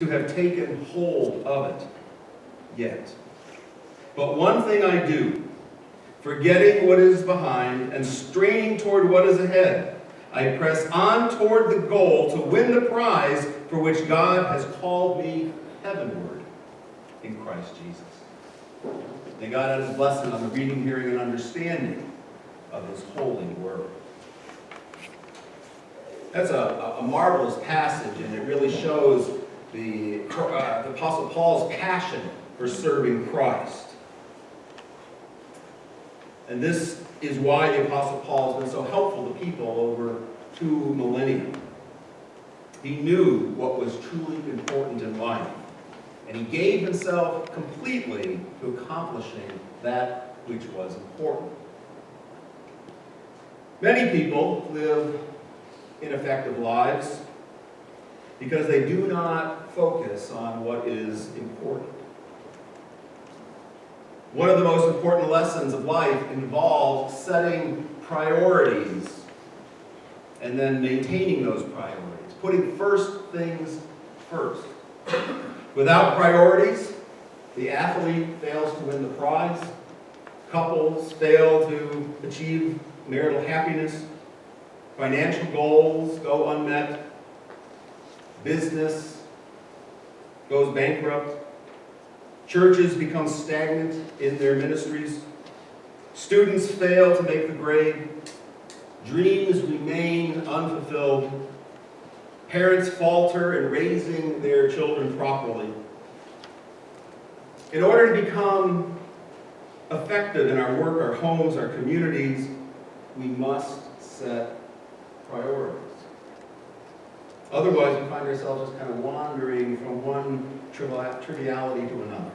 to have taken hold of it yet. But one thing I do, forgetting what is behind and straining toward what is ahead, I press on toward the goal to win the prize for which God has called me heavenward in Christ Jesus. May God add His blessing on the reading, hearing, and understanding of His holy word. That's a marvelous passage, and it really shows the Apostle Paul's passion for serving Christ. And this is why the Apostle Paul has been so helpful to people over 2 millennia. He knew what was truly important in life, and he gave himself completely to accomplishing that which was important. Many people live ineffective lives because they do not focus on what is important. One of the most important lessons of life involves setting priorities and then maintaining those priorities, putting first things first. Without priorities, the athlete fails to win the prize, couples fail to achieve marital happiness, financial goals go unmet, business goes bankrupt, churches become stagnant in their ministries, students fail to make the grade, dreams remain unfulfilled, parents falter in raising their children properly. In order to become effective in our work, our homes, our communities, we must set priorities. Otherwise, we find ourselves just kind of wandering from one triviality to another.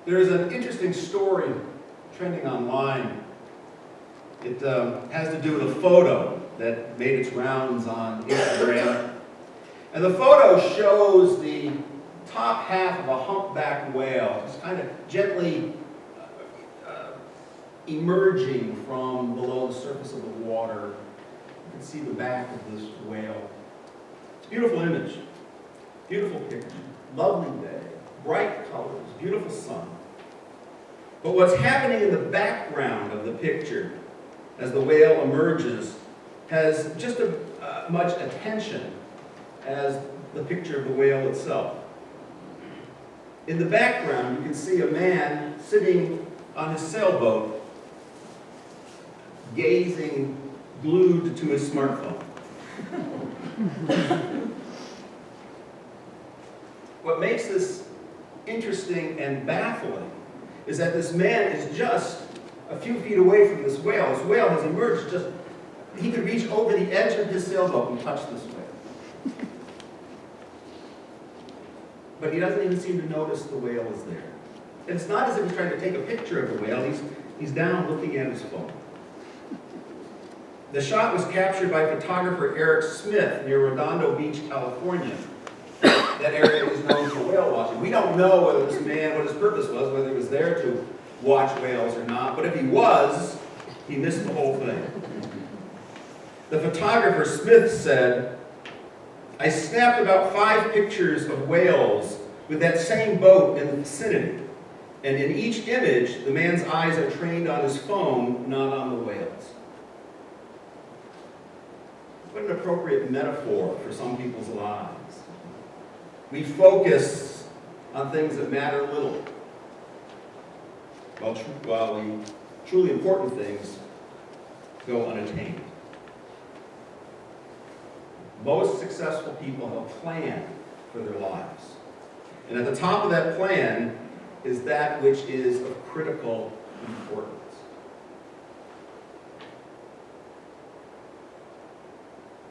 There's an interesting story trending online. It has to do with a photo that made its rounds on Instagram. And the photo shows the top half of a humpback whale just kind of gently emerging from below the surface of the water. You can see the back of this whale. It's a beautiful image, beautiful picture, lovely day, bright colors, beautiful sun. But what's happening in the background of the picture as the whale emerges has just as much attention as the picture of the whale itself. In the background, you can see a man sitting on his sailboat, gazing glued to his smartphone. What makes this interesting and baffling is that this man is just a few feet away from this whale. This whale has emerged he could reach over the edge of his sailboat and touch this whale. But he doesn't even seem to notice the whale is there. And it's not as if he's trying to take a picture of the whale. He's down looking at his phone. The shot was captured by photographer Eric Smith near Redondo Beach, California. That area is known for whale watching. We don't know whether this man, what his purpose was, whether he was there to watch whales or not, but if he was, he missed the whole thing. The photographer Smith said, "I snapped about 5 pictures of whales with that same boat in the vicinity, and in each image, the man's eyes are trained on his phone, not on the whales." What an appropriate metaphor for some people's lives. We focus on things that matter little, while the truly important things go unattained. Most successful people have a plan for their lives. And at the top of that plan is that which is of critical importance.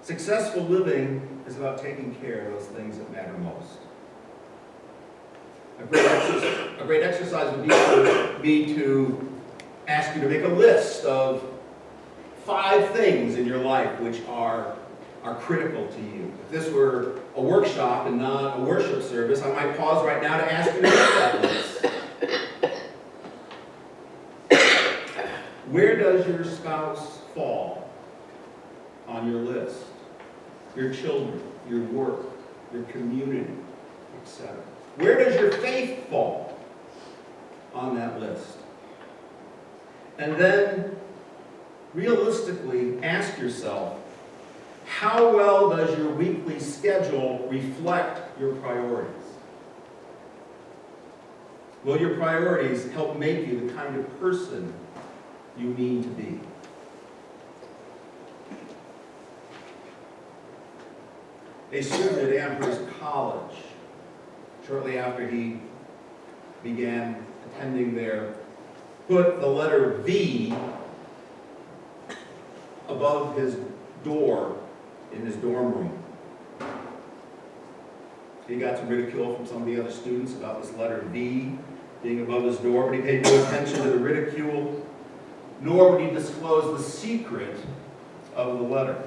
Successful living is about taking care of those things that matter most. A great exercise would be to ask you to make a list of 5 things in your life which are critical to you. If this were a workshop and not a worship service, I might pause right now to ask you to make that list. Where does your spouse fall on your list? Your children, your work, your community, etc.? Where does your faith fall on that list? And then, realistically, ask yourself, how well does your weekly schedule reflect your priorities? Will your priorities help make you the kind of person you mean to be? A student at Amherst College, shortly after he began attending there, put the letter V above his door in his dorm room. He got some ridicule from some of the other students about this letter V being above his door, but he paid no attention to the ridicule, nor would he disclose the secret of the letter.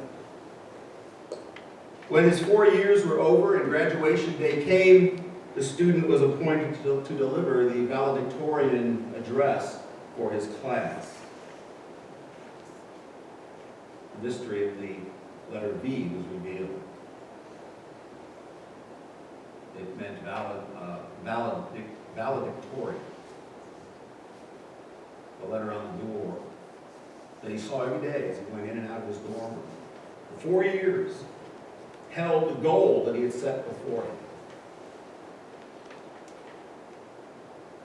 When his 4 years were over and graduation day came, the student was appointed to deliver the valedictorian address for his class. The mystery of the letter V was revealed. It meant valedictorian. The letter on the door that he saw every day as he went in and out of his dorm room. For 4 years, held the goal that he had set before him.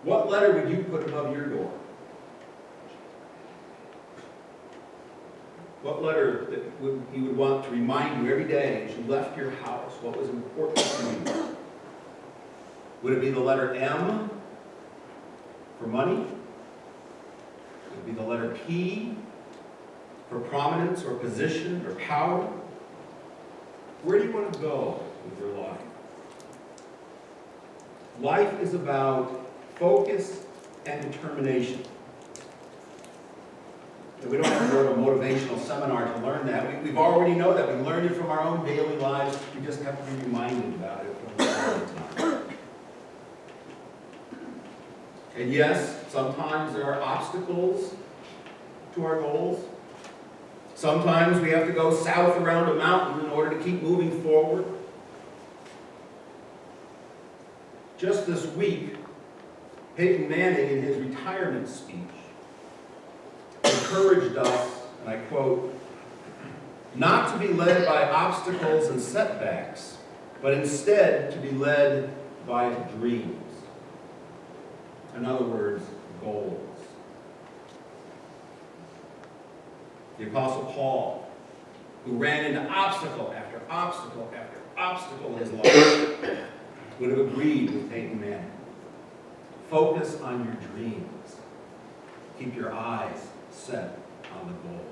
What letter would you put above your door? What letter that you would want to remind you every day as you left your house what was important to you? Would it be the letter M for money? Would it be the letter P for prominence or position or power? Where do you want to go with your life? Life is about focus and determination. And we don't have to go to a motivational seminar to learn that. We already know that. We learned it from our own daily lives. We just have to be reminded about it from time to time. And yes, sometimes there are obstacles to our goals. Sometimes we have to go south around a mountain in order to keep moving forward. Just this week, Peyton Manning, in his retirement speech, encouraged us, and I quote, not to be led by obstacles and setbacks, but instead to be led by dreams. In other words, goals. The Apostle Paul, who ran into obstacle after obstacle after obstacle in his life, would have agreed with Peyton Manning. Focus on your dreams. Keep your eyes set on the goal.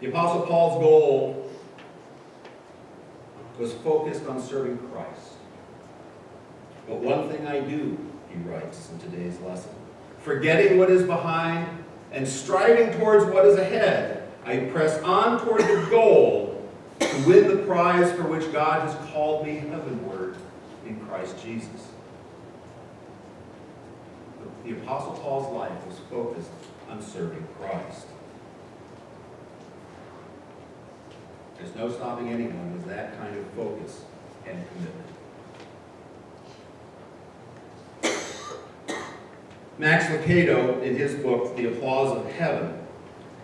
The Apostle Paul's goal was focused on serving Christ. But one thing I do, he writes in today's lesson, forgetting what is behind and striving towards what is ahead, I press on toward the goal to win the prize for which God has called me heavenward in Christ Jesus. The Apostle Paul's life was focused on serving Christ. There's no stopping anyone with that kind of focus and commitment. Max Lucado, in his book, The Applause of Heaven,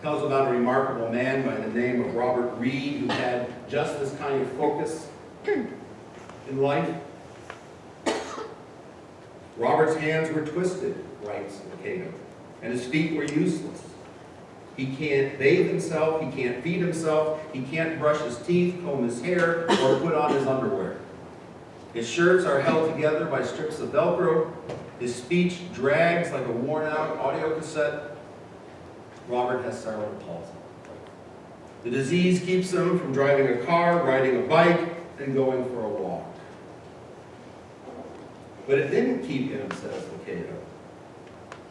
tells about a remarkable man by the name of Robert Reed who had just this kind of focus in life. Robert's hands were twisted, writes Lucado, and his feet were useless. He can't bathe himself, he can't feed himself, he can't brush his teeth, comb his hair, or put on his underwear. His shirts are held together by strips of Velcro. His speech drags like a worn-out audio cassette. Robert has cerebral palsy. The disease keeps him from driving a car, riding a bike, and going for a walk. But it didn't keep him, says Lucado,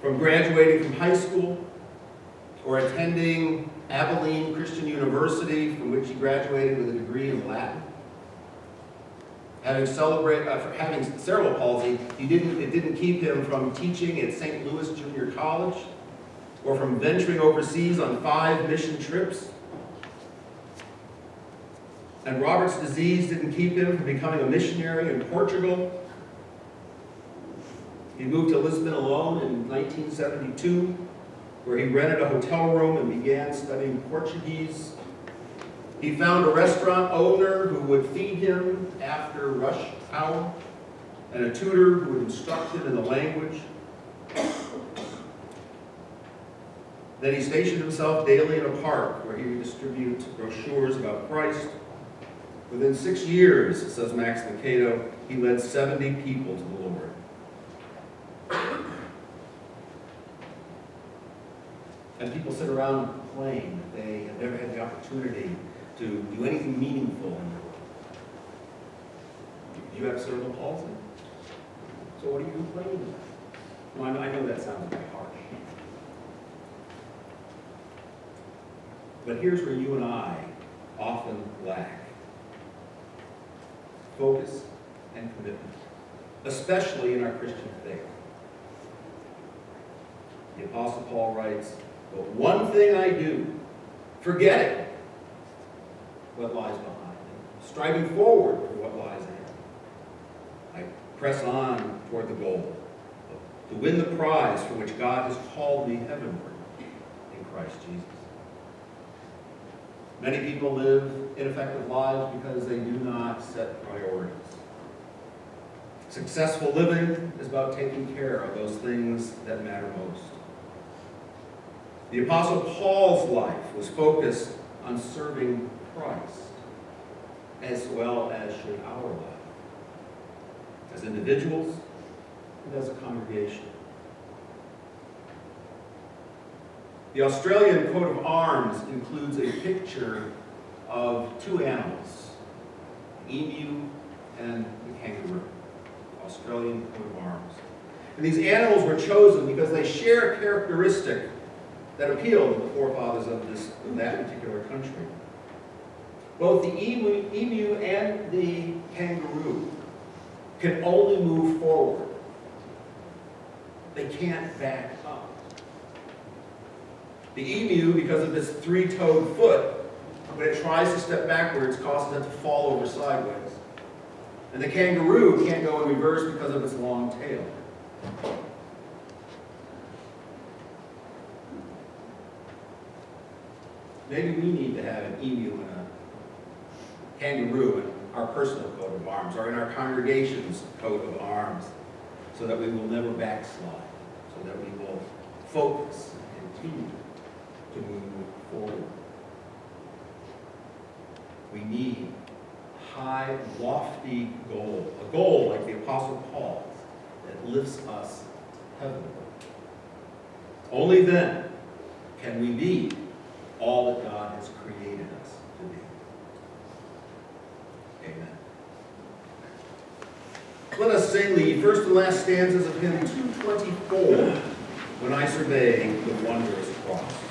from graduating from high school or attending Abilene Christian University, from which he graduated with a degree in Latin. Having cerebral palsy, it didn't keep him from teaching at St. Louis Junior College or from venturing overseas on 5 mission trips. And Robert's disease didn't keep him from becoming a missionary in Portugal. He moved to Lisbon alone in 1972, where he rented a hotel room and began studying Portuguese. He found a restaurant owner who would feed him after rush hour, and a tutor who would instruct him in the language. Then he stationed himself daily in a park where he would distribute brochures about Christ. Within 6 years, says Max Lucado, he led 70 people to the Lord. And people sit around and complain that they have never had the opportunity to do anything meaningful in their life. Do you have cerebral palsy? So what are you complaining about? Well, I know that sounds very harsh. But here's where you and I often lack focus and commitment, especially in our Christian faith. The Apostle Paul writes, "But one thing I do, forgetting what lies behind, and striving forward for what lies ahead, I press on toward the goal, to win the prize for which God has called me heavenward in Christ Jesus." Many people live ineffective lives because they do not set priorities. Successful living is about taking care of those things that matter most. The Apostle Paul's life was focused on serving Christ, as well as should our life, as individuals and as a congregation. The Australian coat of arms includes a picture of two animals, the emu and the kangaroo. Australian coat of arms. And these animals were chosen because they share a characteristic that appealed to the forefathers of that particular country. Both the emu and the kangaroo can only move forward. They can't back up. The emu, because of its three-toed foot, when it tries to step backwards, causes it to fall over sideways. And the kangaroo can't go in reverse because of its long tail. Maybe we need to have an emu and a kangaroo in our personal coat of arms, or in our congregation's coat of arms, so that we will never backslide, so that we will focus and continue to move forward. We need high, lofty goal, a goal like the Apostle Paul's that lifts us heavenward. Only then can we be all that God has created us to be. Amen. Let us sing the first and last stanzas of hymn 224, "When I Survey the Wondrous Cross."